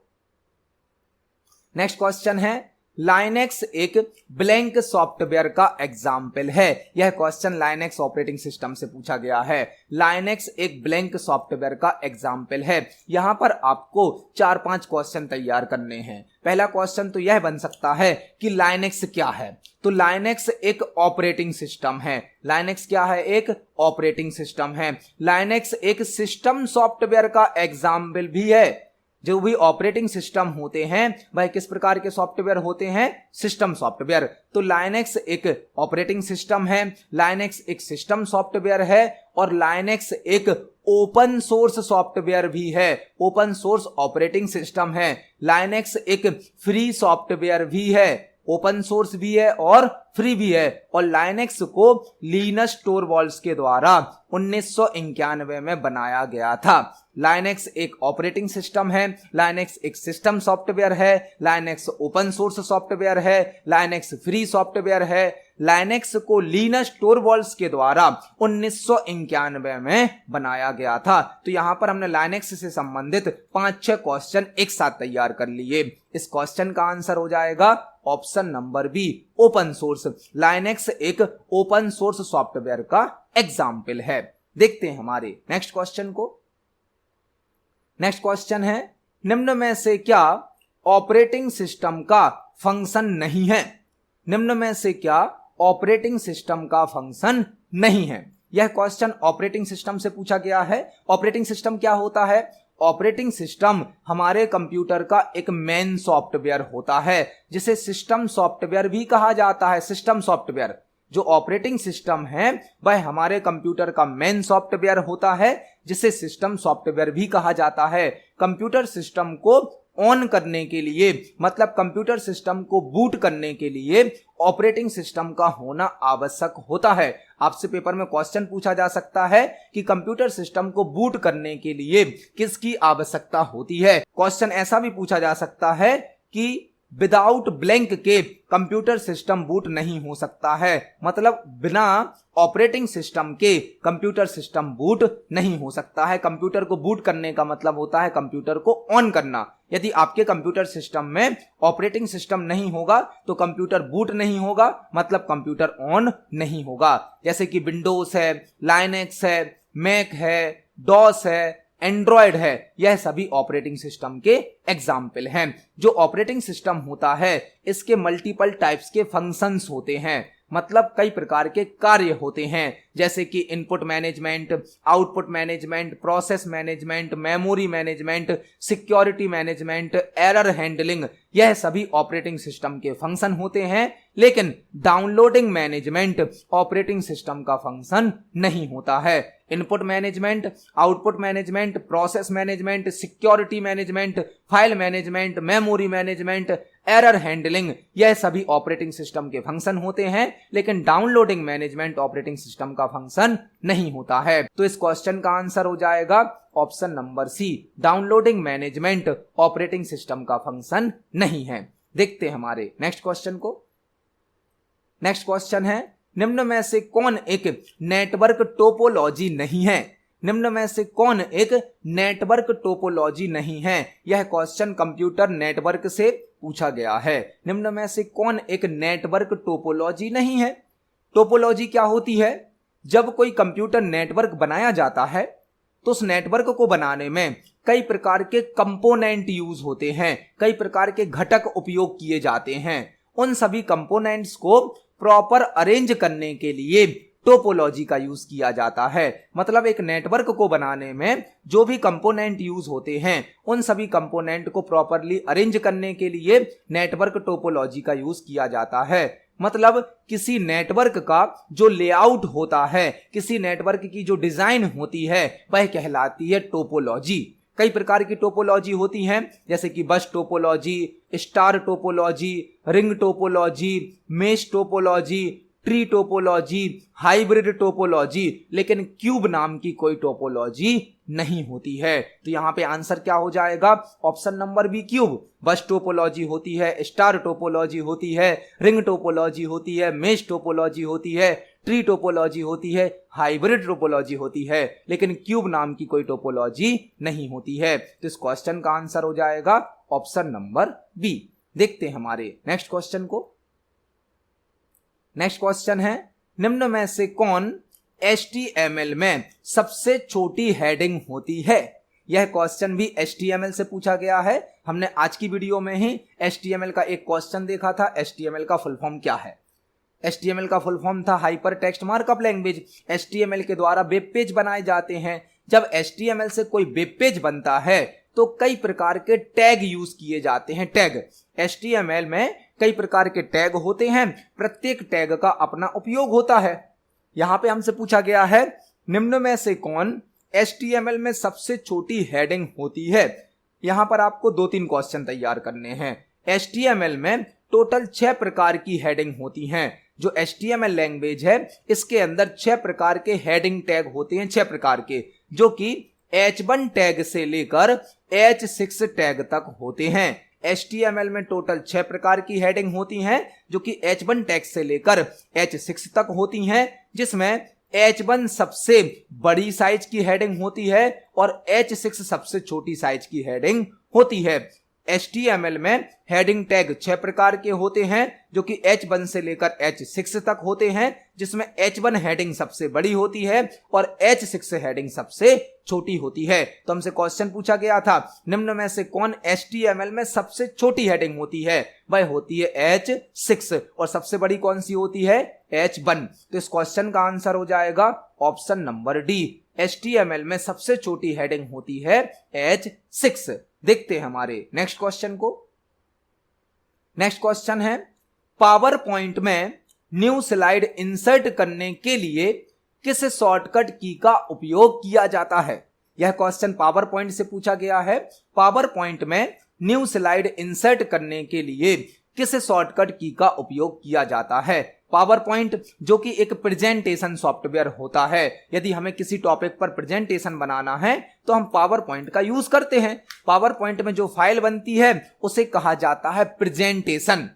नेक्स्ट क्वेश्चन है, लाइनेक्स एक ब्लैंक सॉफ्टवेयर का एग्जाम्पल है। यह क्वेश्चन लाइनेक्स ऑपरेटिंग सिस्टम से पूछा गया है। लाइनेक्स एक ब्लैंक सॉफ्टवेयर का एग्जाम्पल है। यहां पर आपको 4-5 क्वेश्चन तैयार करने हैं। पहला क्वेश्चन तो यह बन सकता है कि लाइनेक्स क्या है? तो लाइनेक्स एक ऑपरेटिंग सिस्टम है। लाइनेक्स क्या है? एक ऑपरेटिंग सिस्टम है। लाइनेक्स एक सिस्टम सॉफ्टवेयर का एग्जाम्पल भी है। जो भी ऑपरेटिंग सिस्टम होते हैं वह किस प्रकार के सॉफ्टवेयर होते हैं? System software. तो लाइनेक्स एक ऑपरेटिंग सिस्टम है, लाइनेक्स एक सिस्टम सॉफ्टवेयर है और लाइनेक्स एक ओपन सोर्स सॉफ्टवेयर भी है। ओपन सोर्स ऑपरेटिंग सिस्टम है। लाइनेक्स एक फ्री सॉफ्टवेयर भी है, ओपन सोर्स भी है और फ्री भी है। और लाइनेक्स को लिनस टोरवाल्ड्स के द्वारा 1991 में बनाया गया था। लाइनेक्स एक ऑपरेटिंग सिस्टम है, लाइनेक्स एक सिस्टम सॉफ्टवेयर है, लाइनेक्स ओपन सोर्स सॉफ्टवेयर है, लाइनेक्स फ्री सॉफ्टवेयर है। लाइनेक्स को लिनस टोरवाल्ड्स के द्वारा 1991 में बनाया गया था। तो यहां पर हमने लाइनेक्स से संबंधित 5-6 क्वेश्चन एक साथ तैयार कर लिए। इस क्वेश्चन का आंसर हो जाएगा option number B, open source. Linux एक ओपन सोर्स सॉफ्टवेयर का एग्जाम्पल है। देखते हैं हमारे नेक्स्ट क्वेश्चन को। नेक्स्ट क्वेश्चन है, निम्न में से क्या ऑपरेटिंग सिस्टम का फंक्शन नहीं है? निम्न में से क्या ऑपरेटिंग सिस्टम का फंक्शन नहीं है? यह क्वेश्चन ऑपरेटिंग सिस्टम से पूछा गया है। ऑपरेटिंग सिस्टम क्या होता है? ऑपरेटिंग सिस्टम हमारे कंप्यूटर का एक मेन सॉफ्टवेयर होता है, जिसे सिस्टम सॉफ्टवेयर भी कहा जाता है। सिस्टम सॉफ्टवेयर, जो ऑपरेटिंग सिस्टम है वह हमारे कंप्यूटर का मेन सॉफ्टवेयर होता है, जिसे सिस्टम सॉफ्टवेयर भी कहा जाता है। कंप्यूटर सिस्टम को ऑन करने के लिए, मतलब कंप्यूटर सिस्टम को बूट करने के लिए ऑपरेटिंग सिस्टम का होना आवश्यक होता है। आपसे पेपर में क्वेश्चन पूछा जा सकता है कि कंप्यूटर सिस्टम को बूट करने के लिए किसकी आवश्यकता होती है। क्वेश्चन ऐसा भी पूछा जा सकता है कि विदाउट ब्लैंक के कंप्यूटर सिस्टम बूट नहीं हो सकता है, मतलब बिना ऑपरेटिंग सिस्टम के कंप्यूटर सिस्टम बूट नहीं हो सकता है। कंप्यूटर को बूट करने का मतलब होता है कंप्यूटर को ऑन करना। यदि आपके कंप्यूटर सिस्टम में ऑपरेटिंग सिस्टम नहीं होगा तो कंप्यूटर बूट नहीं होगा, मतलब कंप्यूटर ऑन नहीं होगा। जैसे कि विंडोज है, लाइनेक्स है, मैक है, डॉस है, एंड्रॉयड है, यह सभी ऑपरेटिंग सिस्टम के एग्जाम्पल हैं। जो ऑपरेटिंग सिस्टम होता है इसके मल्टीपल टाइप्स के फंक्शंस होते हैं, मतलब कई प्रकार के कार्य होते हैं, जैसे कि input management, output management, process management, memory management, security management, error handling, यह सभी ऑपरेटिंग सिस्टम के फंक्शन होते हैं। लेकिन डाउनलोडिंग मैनेजमेंट ऑपरेटिंग सिस्टम का फंक्शन नहीं होता है। Input management, output management, process management, security management, file management, memory management, error handling, यह सभी ऑपरेटिंग सिस्टम के फंक्शन होते हैं, लेकिन डाउनलोडिंग मैनेजमेंट ऑपरेटिंग सिस्टम का फंक्शन नहीं होता है। तो इस क्वेश्चन का आंसर हो जाएगा option number C, downloading management operating system का फंक्शन नहीं है। देखते हैं हमारे नेक्स्ट क्वेश्चन को। नेक्स्ट क्वेश्चन है, निम्न में से कौन एक नेटवर्क टोपोलॉजी नहीं है? निम्न में से कौन एक नेटवर्क टोपोलॉजी नहीं है? यह क्वेश्चन कंप्यूटर नेटवर्क से पूछा गया है। निम्न में से कौन एक नेटवर्क टोपोलॉजी नहीं है? टोपोलॉजी क्या होती है? जब कोई कंप्यूटर नेटवर्क बनाया जाता है तो उस नेटवर्क को बनाने में कई प्रकार के कंपोनेंट यूज होते हैं, कई प्रकार के घटक उपयोग किए जाते हैं। उन सभी कंपोनेंट्स को प्रॉपर अरेंज करने के लिए टोपोलॉजी का यूज किया जाता है। मतलब एक नेटवर्क को बनाने में जो भी कंपोनेंट यूज होते हैं उन सभी कंपोनेंट को प्रॉपरली अरेंज करने के लिए नेटवर्क टोपोलॉजी का यूज किया जाता है। मतलब किसी नेटवर्क का जो लेआउट होता है, किसी नेटवर्क की जो डिजाइन होती है वह कहलाती है टोपोलॉजी। कई प्रकार की टोपोलॉजी होती हैं, जैसे कि बस topology, star topology, ring topology, mesh topology, tree topology, hybrid topology, लेकिन क्यूब नाम की कोई टोपोलॉजी नहीं होती है। तो यहां पे आंसर क्या हो जाएगा? Option number B, cube. Bus topology होती है, स्टार टोपोलॉजी होती है, रिंग टोपोलॉजी होती है, मेश टोपोलॉजी होती है, ट्री टोपोलॉजी होती है, हाइब्रिड टोपोलॉजी होती है, लेकिन क्यूब नाम की कोई टोपोलॉजी नहीं होती है। तो इस क्वेश्चन का आंसर हो जाएगा ऑप्शन नंबर बी। देखते हैं हमारे नेक्स्ट क्वेश्चन को। नेक्स्ट क्वेश्चन है, निम्न में से कौन HTML में सबसे छोटी हेडिंग होती है? यह क्वेश्चन भी HTML से पूछा गया है। हमने आज की वीडियो में ही HTML का एक क्वेश्चन देखा था। HTML का फुल फॉर्म क्या है? HTML का फुल फॉर्म था hyper text markup language. HTML के द्वारा वेब पेज बनाए जाते हैं। जब HTML से कोई वेब पेज बनता है तो कई प्रकार के टैग यूज किए जाते हैं। टैग, HTML में कई प्रकार के टैग होते हैं, प्रत्येक टैग का अपना उपयोग होता है। यहां पे हमसे पूछा गया है, निम्न में से कौन HTML में सबसे छोटी हेडिंग होती है? यहां पर आपको 2-3 क्वेश्चन तैयार करने हैं। HTML में टोटल 6 प्रकार की हेडिंग होती हैं। जो HTML लैंग्वेज है इसके अंदर 6 प्रकार के हेडिंग टैग होते हैं, 6 प्रकार के, जो कि H1 टैग से लेकर H6 टैग तक होते हैं। HTML में टोटल 6 प्रकार की हेडिंग होती हैं जो कि H1 टैग से लेकर H6 तक होती हैं, जिसमें H1 सबसे बड़ी साइज की हेडिंग होती है और H6 सबसे छोटी साइज की हेडिंग होती है। HTML में हेडिंग टैग 6 प्रकार के होते हैं जो कि H1 से लेकर H6 तक होते हैं, जिसमें H1 हेडिंग सबसे बड़ी होती है और H6 हेडिंग सबसे छोटी होती है। तो हमसे क्वेश्चन पूछा गया था, निम्न में से कौन HTML में सबसे छोटी हेडिंग होती है? वह होती है H6 और सबसे बड़ी कौन सी होती है? H1। तो इस क्वेश्चन का आंसर हो जाएगा ऑप्शन नंबर डी। HTML में सबसे छोटी हेडिंग होती है H6। देखते हैं हमारे नेक्स्ट क्वेश्चन को। नेक्स्ट क्वेश्चन है, पावर पॉइंट में न्यू स्लाइड इंसर्ट करने के लिए किस शॉर्टकट की का उपयोग किया जाता है? यह क्वेश्चन पावर पॉइंट से पूछा गया है। पावर पॉइंट में न्यू स्लाइड इंसर्ट करने के लिए किस शॉर्टकट की का उपयोग किया जाता है? पावर पॉइंट जो कि एक प्रेजेंटेशन सॉफ्टवेयर होता है, यदि हमें किसी टॉपिक पर प्रेजेंटेशन बनाना है तो हम पावर पॉइंट का यूज करते हैं। पावर पॉइंट में जो फाइल बनती है उसे कहा जाता है प्रेजेंटेशन।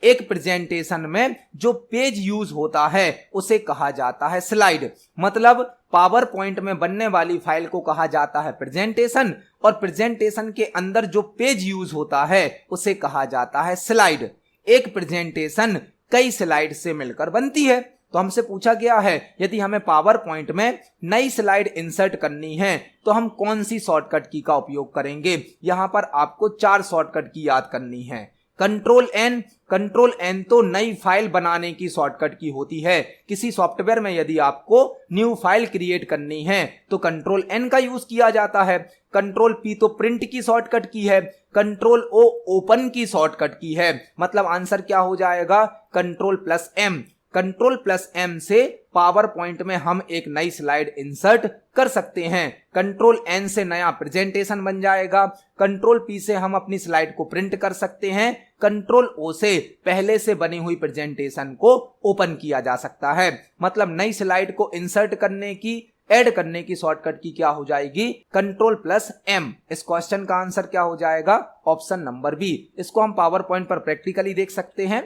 एक प्रेजेंटेशन में जो पेज यूज होता है उसे कहा जाता है स्लाइड। मतलब पावर पॉइंट में बनने वाली फाइल को कहा जाता है प्रेजेंटेशन और प्रेजेंटेशन के अंदर जो पेज यूज होता है उसे कहा जाता है स्लाइड। एक प्रेजेंटेशन कई स्लाइड से मिलकर बनती है। तो हमसे पूछा गया है, यदि हमें पावर पॉइंट में नई स्लाइड इंसर्ट करनी है तो हम कौन सी शॉर्टकट की का उपयोग करेंगे? यहां पर आपको 4 शॉर्टकट की याद करनी है। कंट्रोल एन तो नई फाइल बनाने की शॉर्टकट की होती है। किसी सॉफ्टवेयर में यदि आपको न्यू फाइल क्रिएट करनी है तो कंट्रोल एन का यूज किया जाता है। कंट्रोल पी तो प्रिंट की शॉर्टकट की है। कंट्रोल ओ ओपन की शॉर्टकट की है। मतलब आंसर क्या हो जाएगा? Control plus M. Control plus M से पावर पॉइंट में हम एक नई स्लाइड इंसर्ट कर सकते हैं। कंट्रोल एन से नया प्रेजेंटेशन बन जाएगा। कंट्रोल पी से हम अपनी स्लाइड को प्रिंट कर सकते हैं। कंट्रोल ओ से पहले से बनी हुई प्रेजेंटेशन को ओपन किया जा सकता है। मतलब नई स्लाइड को इंसर्ट करने की, ऐड करने की शॉर्टकट की क्या हो जाएगी? Control plus M. इस क्वेश्चन का आंसर क्या हो जाएगा? Option number B. इसको हम पावर पॉइंट पर प्रैक्टिकली देख सकते हैं।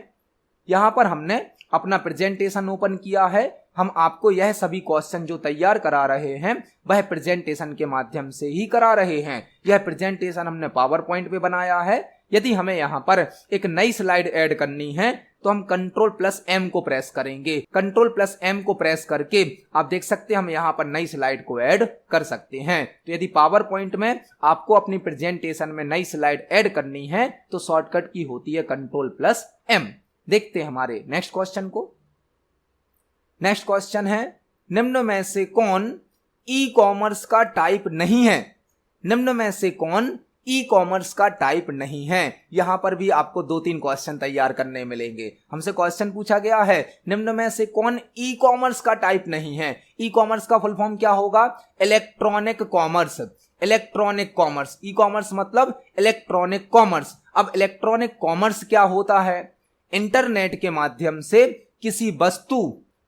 यहां पर हमने अपना प्रेजेंटेशन ओपन किया है। हम आपको यह सभी क्वेश्चन जो तैयार करा रहे हैं वह प्रेजेंटेशन के माध्यम से ही करा रहे हैं। यह प्रेजेंटेशन हमने पावर पॉइंट पे बनाया है। यदि हमें यहां पर एक नई स्लाइड ऐड करनी है तो हम कंट्रोल प्लस एम को प्रेस करेंगे। कंट्रोल प्लस एम को प्रेस करके आप देख सकते हैं हम यहां पर नई स्लाइड को ऐड कर सकते हैं। तो यदि पावर पॉइंट में आपको अपनी प्रेजेंटेशन में नई स्लाइड ऐड करनी है तो शॉर्टकट की होती है कंट्रोल प्लस एम। देखते हैं हमारे नेक्स्ट क्वेश्चन को। नेक्स्ट क्वेश्चन है, निम्न में से कौन ई कॉमर्स का टाइप नहीं है? निम्न में से कौन ई कॉमर्स का टाइप नहीं है? यहां पर भी आपको 2-3 क्वेश्चन तैयार करने मिलेंगे। हमसे क्वेश्चन पूछा गया है, निम्न में से कौन ई कॉमर्स का टाइप नहीं है? ई कॉमर्स का फुल फॉर्म क्या होगा? Electronic commerce. Electronic commerce, e commerce मतलब इलेक्ट्रॉनिक कॉमर्स। अब इलेक्ट्रॉनिक कॉमर्स क्या होता है? इंटरनेट के माध्यम से किसी वस्तु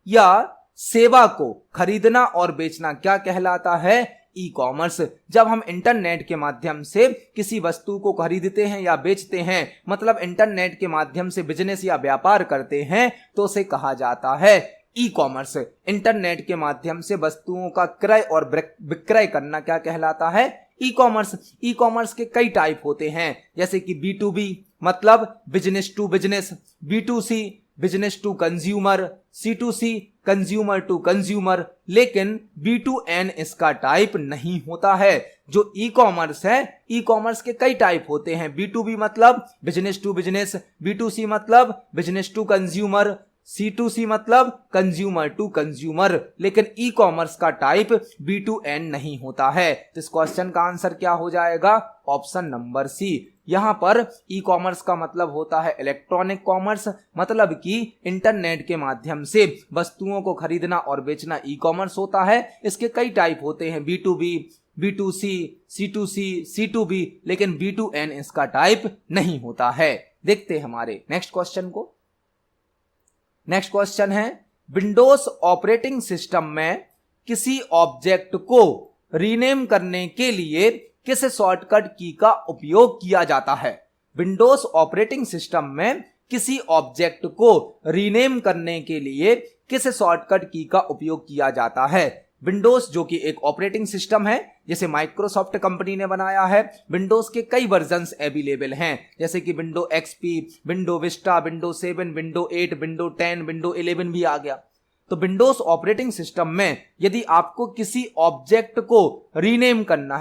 या सेवा को खरीदना और बेचना क्या कहलाता है? E commerce. जब हम इंटरनेट के माध्यम से किसी वस्तु को खरीदते हैं या बेचते हैं, मतलब इंटरनेट के माध्यम से बिजनेस या व्यापार करते हैं, तो उसे कहा जाता है ई कॉमर्स। इंटरनेट के माध्यम से वस्तुओं का क्रय और विक्रय करना क्या कहलाता है? E commerce. ई कॉमर्स के कई टाइप होते हैं, जैसे कि B2B मतलब business to business, B2C business to consumer, C2C consumer to consumer. लेकिन B2N इसका टाइप नहीं होता है। जो ई कॉमर्स है, ई कॉमर्स के कई टाइप होते हैं। B2B मतलब बिजनेस टू बिजनेस, B2C मतलब बिजनेस टू कंज्यूमर, C2C मतलब कंज्यूमर टू कंज्यूमर। लेकिन ई कॉमर्स का टाइप B2N नहीं होता है। तो इस क्वेश्चन का आंसर क्या हो जाएगा? Option number C. यहां पर ई कॉमर्स का मतलब होता है इलेक्ट्रॉनिक कॉमर्स, मतलब कि इंटरनेट के माध्यम से वस्तुओं को खरीदना और बेचना ई कॉमर्स होता है। इसके कई टाइप होते हैं, B2B, B2C, C2C, C2B, लेकिन B2N इसका टाइप नहीं होता है। देखते हैं हमारे नेक्स्ट क्वेश्चन को। नेक्स्ट क्वेश्चन है, विंडोज ऑपरेटिंग सिस्टम में किसी ऑब्जेक्ट को रीनेम करने के लिए किस शॉर्टकट की का उपयोग किया जाता है? विंडोज ऑपरेटिंग सिस्टम में किसी ऑब्जेक्ट को रीनेम करने के लिए किस शॉर्टकट की का उपयोग किया जाता है? विंडोज जो कि एक ऑपरेटिंग सिस्टम है जिसे माइक्रोसॉफ्ट कंपनी ने बनाया है। विंडोज के कई वर्जन्स अवेलेबल हैं, जैसे कि window XP, window Vista, window 7, window 8, window 10, window 11 भी आ गया। तो विंडोज ऑपरेटिंग सिस्टम में यदि आपको किसी ऑब्जेक्ट को रीनेम करना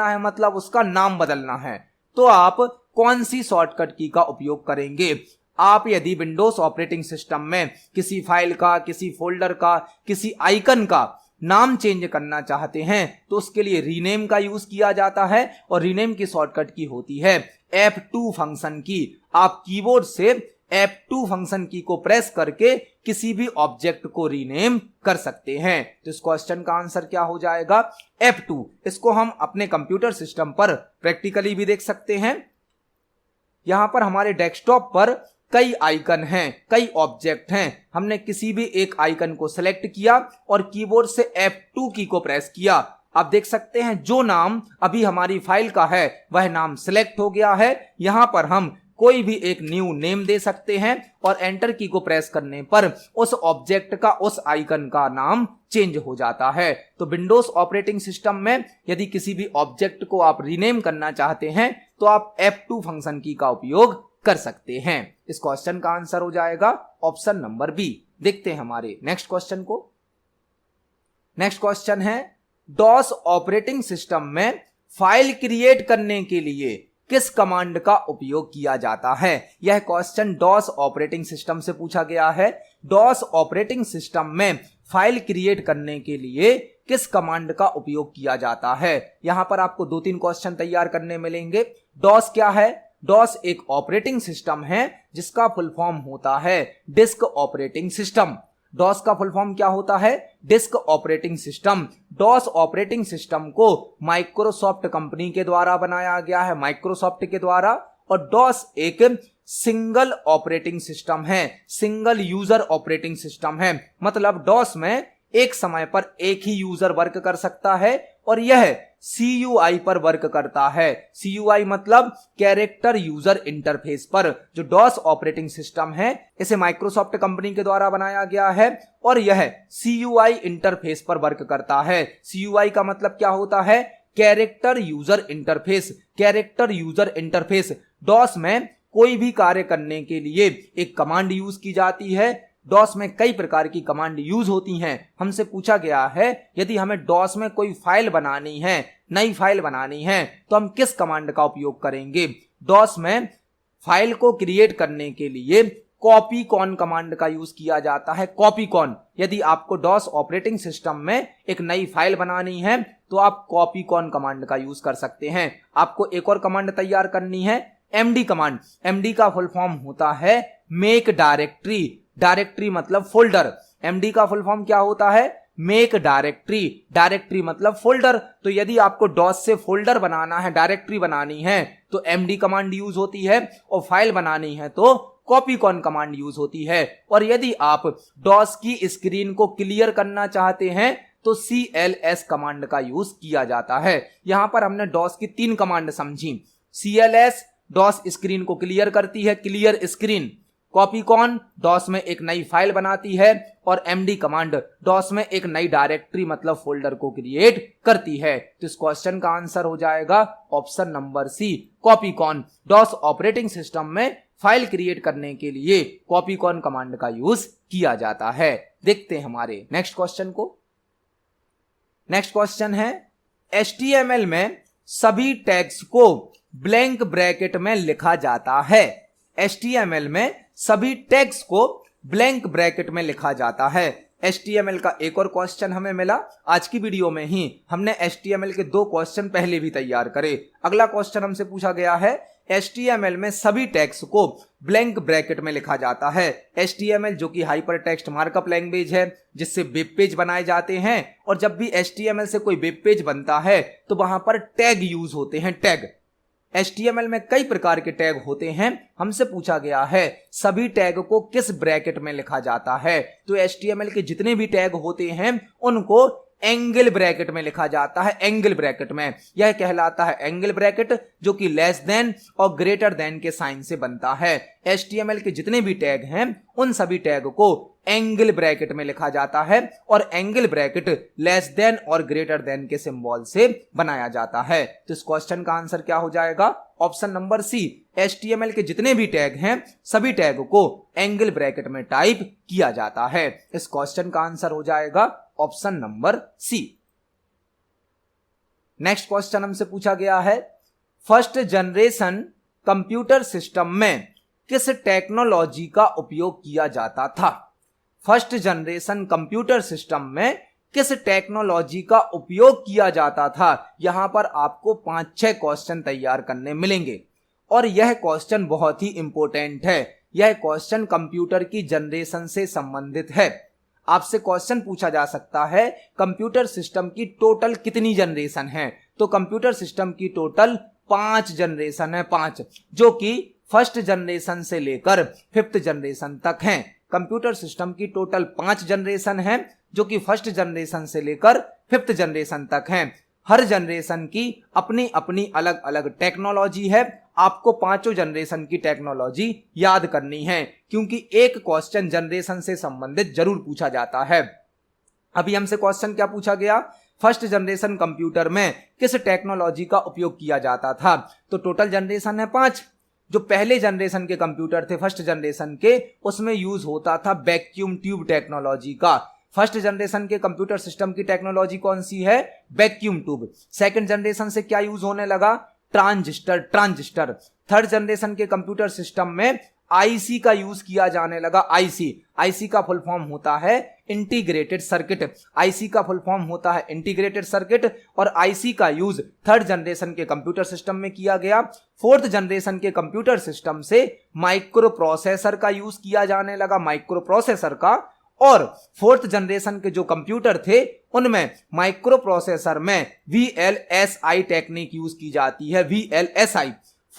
है मतलब उसका नाम बदलना है, तो आप कौन सी शॉर्टकट की का उपयोग करेंगे? आप यदि विंडोज ऑपरेटिंग सिस्टम में किसी फाइल का, किसी फोल्डर का, किसी आइकन का नाम चेंज करना चाहते हैं तो उसके लिए रीनेम का यूज किया जाता है और रीनेम की शॉर्टकट की होती है F2 फंक्शन की। आप कीबोर्ड से F2 फंक्शन की को प्रेस करके किसी भी ऑब्जेक्ट को रीनेम कर सकते हैं। तो इस क्वेश्चन का आंसर क्या हो जाएगा? F2। इसको हम अपने कंप्यूटर सिस्टम पर प्रैक्टिकली भी देख सकते हैं। यहां पर हमारे डेस्कटॉप पर कई आइकन हैं, कई ऑब्जेक्ट हैं। हमने किसी भी एक आइकन को सिलेक्ट किया और कीबोर्ड से F2 की को प्रेस किया। आप देख सकते हैं जो नाम अभी हमारी फाइल का है वह नाम सिलेक्ट हो गया है। यहां पर हम कोई भी एक न्यू नेम दे सकते हैं और एंटर की को प्रेस करने पर उस ऑब्जेक्ट का, उस आइकन का नाम चेंज हो जाता है। तो विंडोज ऑपरेटिंग सिस्टम में यदि किसी भी ऑब्जेक्ट को आप रीनेम करना चाहते हैं तो आप F2 फंक्शन की का उपयोग कर सकते हैं। इस क्वेश्चन का आंसर हो जाएगा ऑप्शन नंबर बी। देखते हैं हमारे नेक्स्ट क्वेश्चन को। नेक्स्ट क्वेश्चन है, डॉस ऑपरेटिंग सिस्टम में फाइल क्रिएट करने के लिए किस कमांड का उपयोग किया जाता है? यह क्वेश्चन डॉस ऑपरेटिंग सिस्टम से पूछा गया है। डॉस ऑपरेटिंग सिस्टम में फाइल क्रिएट करने के लिए किस कमांड का उपयोग किया जाता है? यहां पर आपको 2-3 क्वेश्चन तैयार करने मिलेंगे। डॉस क्या है? डॉस एक ऑपरेटिंग सिस्टम है जिसका फुल फॉर्म होता है डिस्क ऑपरेटिंग सिस्टम। डॉस का फुल फॉर्म क्या होता है? Disk operating system. DOS operating system को माइक्रोसॉफ्ट कंपनी के द्वारा बनाया गया है, माइक्रोसॉफ्ट के द्वारा। और डॉस एक सिंगल ऑपरेटिंग सिस्टम है, सिंगल यूजर ऑपरेटिंग सिस्टम है। मतलब डॉस में एक समय पर एक ही यूजर वर्क कर सकता है और यह CUI पर वर्क करता है। CUI मतलब कैरेक्टर यूजर इंटरफेस पर। जो डॉस ऑपरेटिंग सिस्टम है इसे माइक्रोसॉफ्ट कंपनी के द्वारा बनाया गया है और यह CUI इंटरफेस पर वर्क करता है। CUI का मतलब क्या होता है? Character user interface. Character user interface. DOS में कोई भी कार्य करने के लिए एक कमांड यूज की जाती है। डॉस में कई प्रकार की कमांड यूज होती हैं। हमसे पूछा गया है यदि हमें डॉस में कोई फाइल बनानी है, नई फाइल बनानी है, तो हम किस कमांड का उपयोग करेंगे? डॉस में फाइल को क्रिएट करने के लिए कॉपी कॉन कमांड का यूज किया जाता है। Copy con. यदि आपको डॉस ऑपरेटिंग सिस्टम में एक नई फाइल बनानी है तो आप कॉपी कॉन कमांड का यूज कर सकते हैं। आपको एक और कमांड तैयार करनी है, MD कमांड। MD का फुल फॉर्म होता है मेक डायरेक्टरी। डायरेक्टरी मतलब फोल्डर। MD का फुल फॉर्म क्या होता है? Make directory. डायरेक्टरी मतलब फोल्डर। तो यदि आपको डॉस से फोल्डर बनाना है, डायरेक्टरी बनानी है, तो MD कमांड यूज होती है और फाइल बनानी है तो कॉपी कॉन कमांड यूज होती है। और यदि आप डॉस की स्क्रीन को क्लियर करना चाहते हैं तो CLS कमांड का यूज किया जाता है। यहां पर हमने डॉस की 3 कमांड समझी। CLS डॉस स्क्रीन को क्लियर करती है, clear screen. Copy con DOS में एक नई फाइल बनाती है और MD कमांड डॉस में एक नई डायरेक्टरी मतलब फोल्डर को क्रिएट करती है। तो इस क्वेश्चन का आंसर हो जाएगा option number C, copy con. DOS operating system में फाइल क्रिएट करने के लिए कॉपी कॉन कमांड का यूज किया जाता है। देखते हैं हमारे नेक्स्ट क्वेश्चन को। नेक्स्ट क्वेश्चन है, HTML में सभी टैग्स को ब्लैंक ब्रैकेट में लिखा जाता है। HTML में सभी टैग्स को ब्लैंक ब्रैकेट में लिखा जाता है। HTML का एक और क्वेश्चन हमें मिला। आज की वीडियो में ही हमने HTML के 2 क्वेश्चन पहले भी तैयार करे। अगला क्वेश्चन हमसे पूछा गया है, HTML में सभी टैग्स को ब्लैंक ब्रैकेट में लिखा जाता है। HTML जो कि हाइपर टेक्स्ट मार्कअप लैंग्वेज है जिससे वेब पेज बनाए जाते हैं और जब भी HTML से कोई वेब पेज बनता है तो वहां पर टैग यूज होते हैं। टैग HTML में कई प्रकार के टैग होते हैं। हमसे पूछा गया है सभी टैग को किस ब्रैकेट में लिखा जाता है। तो HTML के जितने भी टैग होते हैं उनको एंगल ब्रैकेट में लिखा जाता है, एंगल ब्रैकेट में। यह कहलाता है एंगल ब्रैकेट, जो कि लेस देन और ग्रेटर देन के साइन से बनता है। HTML के जितने भी टैग हैं उन सभी टैग को एंगल ब्रैकेट में लिखा जाता है और एंगल ब्रैकेट लेस देन और ग्रेटर देन के सिंबल से बनाया जाता है। तो इस क्वेश्चन का आंसर क्या हो जाएगा? ऑप्शन नंबर सी। HTML के जितने भी टैग हैं सभी टैग को एंगल ब्रैकेट में टाइप किया जाता है। इस क्वेश्चन का आंसर हो जाएगा option number C. Next question हमसे पूछा गया है, फर्स्ट जनरेशन कंप्यूटर सिस्टम में किस टेक्नोलॉजी का उपयोग किया जाता था? फर्स्ट जनरेशन कंप्यूटर सिस्टम में किस टेक्नोलॉजी का उपयोग किया जाता था? यहां पर आपको 5-6 क्वेश्चन तैयार करने मिलेंगे और यह क्वेश्चन बहुत ही इंपॉर्टेंट है। यह क्वेश्चन कंप्यूटर की जनरेशन से संबंधित है। आपसे क्वेश्चन पूछा जा सकता है कंप्यूटर सिस्टम की टोटल कितनी जनरेशन है? तो कंप्यूटर सिस्टम की टोटल 5 जनरेशन है, 5, जो कि फर्स्ट जनरेशन से लेकर 5th जनरेशन तक हैं। कंप्यूटर सिस्टम की टोटल 5 जनरेशन है, जो कि फर्स्ट जनरेशन से लेकर 5th जनरेशन तक हैं। हर जनरेशन की अपनी अपनी अलग अलग टेक्नोलॉजी है। आपको 5 जनरेशन की टेक्नोलॉजी याद करनी है, क्योंकि एक क्वेश्चन जनरेशन से संबंधित जरूर पूछा जाता है। अभी हमसे क्वेश्चन क्या पूछा गया? फर्स्ट जनरेशन कंप्यूटर में किस टेक्नोलॉजी का उपयोग किया जाता था? तो टोटल जनरेशन है 5। जो पहले जनरेशन के कंप्यूटर थे फर्स्ट जनरेशन के, उसमें यूज होता था वैक्यूम ट्यूब टेक्नोलॉजी का। फर्स्ट जनरेशन के कंप्यूटर सिस्टम की टेक्नोलॉजी कौन सी है? Vacuum tube. सेकंड जनरेशन से क्या यूज होने लगा? ट्रांजिस्टर। थर्ड जनरेशन के कंप्यूटर सिस्टम में आईसी का यूज किया जाने लगा। आईसी का फुल फॉर्म होता है इंटीग्रेटेड सर्किट। आईसी का फुल फॉर्म होता है इंटीग्रेटेड सर्किट और आईसी का यूज थर्ड जनरेशन के कंप्यूटर सिस्टम में किया गया। फोर्थ जनरेशन के कंप्यूटर सिस्टम से माइक्रो प्रोसेसर का यूज किया जाने लगा, माइक्रो प्रोसेसर का। और फोर्थ जनरेशन के जो कंप्यूटर थे उनमें माइक्रो प्रोसेसर में VLSI टेक्निक यूज की जाती है, VLSI।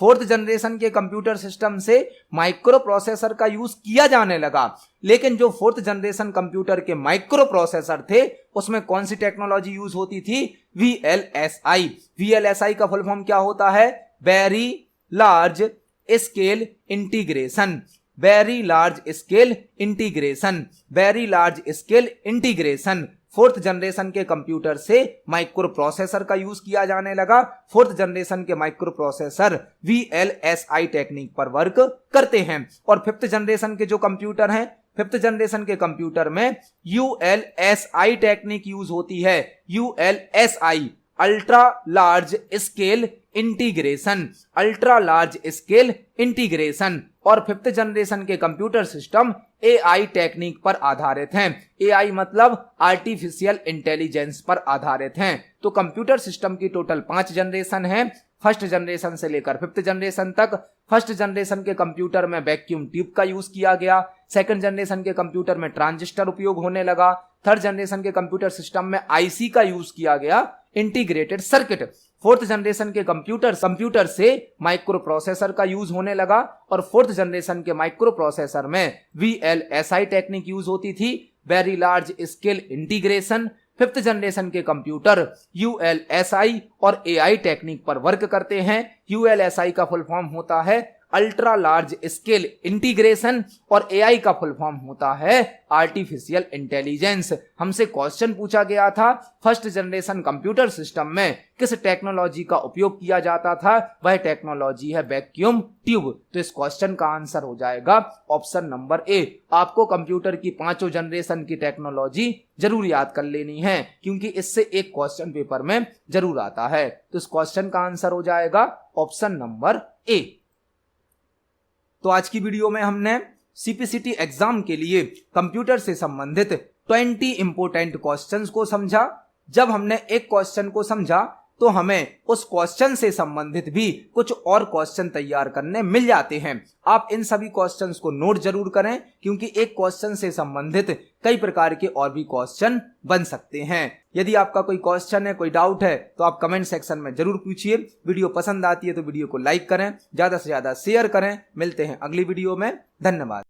फोर्थ जनरेशन के कंप्यूटर सिस्टम से माइक्रो प्रोसेसर का यूज किया जाने लगा, लेकिन जो फोर्थ जनरेशन कंप्यूटर के माइक्रो प्रोसेसर थे उसमें कौन सी टेक्नोलॉजी यूज होती थी? VLSI। VLSI का फुल फॉर्म क्या होता है? Very large scale integration. Very large scale integration. Very large scale integration. Fourth generation के कंप्यूटर से माइक्रो प्रोसेसर का यूज किया जाने लगा। फोर्थ जनरेशन के माइक्रो प्रोसेसर VLSI टेक्निक पर वर्क करते हैं। और फिफ्थ जनरेशन के जो कंप्यूटर हैं, फिफ्थ जनरेशन के कंप्यूटर में ULSI टेक्निक यूज होती है। ULSI, ultra large scale integration. Ultra large scale integration. और फिफ्थ जनरेशन के कंप्यूटर सिस्टम AI टेक्निक पर आधारित हैं। AI मतलब आर्टिफिशियल इंटेलिजेंस पर आधारित हैं। तो कंप्यूटर सिस्टम की टोटल 5 जनरेशन है, फर्स्ट जनरेशन से लेकर फिफ्थ जनरेशन तक। फर्स्ट जनरेशन के कंप्यूटर में वैक्यूम ट्यूब का यूज किया गया। सेकंड जनरेशन के कंप्यूटर में ट्रांजिस्टर उपयोग होने लगा। थर्ड जनरेशन के कंप्यूटर सिस्टम में IC का यूज किया गया, इंटीग्रेटेड सर्किट। फोर्थ जनरेशन के कंप्यूटर से माइक्रो प्रोसेसर का यूज होने लगा और फोर्थ जनरेशन के माइक्रो प्रोसेसर में VLSI टेक्निक यूज होती थी, very large scale integration. Fifth generation के कंप्यूटर ULSI और AI टेक्निक पर वर्क करते हैं। ULSI का फुल फॉर्म होता है अल्ट्रा लार्ज स्केल इंटीग्रेशन और AI का फुल फॉर्म होता है आर्टिफिशियल इंटेलिजेंस। हमसे क्वेश्चन पूछा गया था फर्स्ट जनरेशन कंप्यूटर सिस्टम में किस टेक्नोलॉजी का उपयोग किया जाता था? वह टेक्नोलॉजी है वैक्यूम ट्यूब। तो इस क्वेश्चन का आंसर हो जाएगा ऑप्शन नंबर A। आपको कंप्यूटर की 5 जनरेशन की टेक्नोलॉजी जरूर याद कर लेनी है, क्योंकि इससे एक क्वेश्चन पेपर में जरूर आता है। तो इस क्वेश्चन का आंसर हो जाएगा ऑप्शन नंबर A। तो आज की वीडियो में हमने CPCT एग्जाम के लिए कंप्यूटर से संबंधित 20 इंपोर्टेंट क्वेश्चंस को समझा। जब हमने एक क्वेश्चन को समझा तो हमें उस क्वेश्चन से संबंधित भी कुछ और क्वेश्चन तैयार करने मिल जाते हैं। आप इन सभी क्वेश्चंस को नोट जरूर करें, क्योंकि एक क्वेश्चन से संबंधित कई प्रकार के और भी क्वेश्चन बन सकते हैं। यदि आपका कोई क्वेश्चन है, कोई डाउट है, तो आप कमेंट सेक्शन में जरूर पूछिए। वीडियो पसंद आती है तो वीडियो को लाइक करें, ज्यादा से ज्यादा शेयर करें। मिलते हैं अगली वीडियो में। धन्यवाद।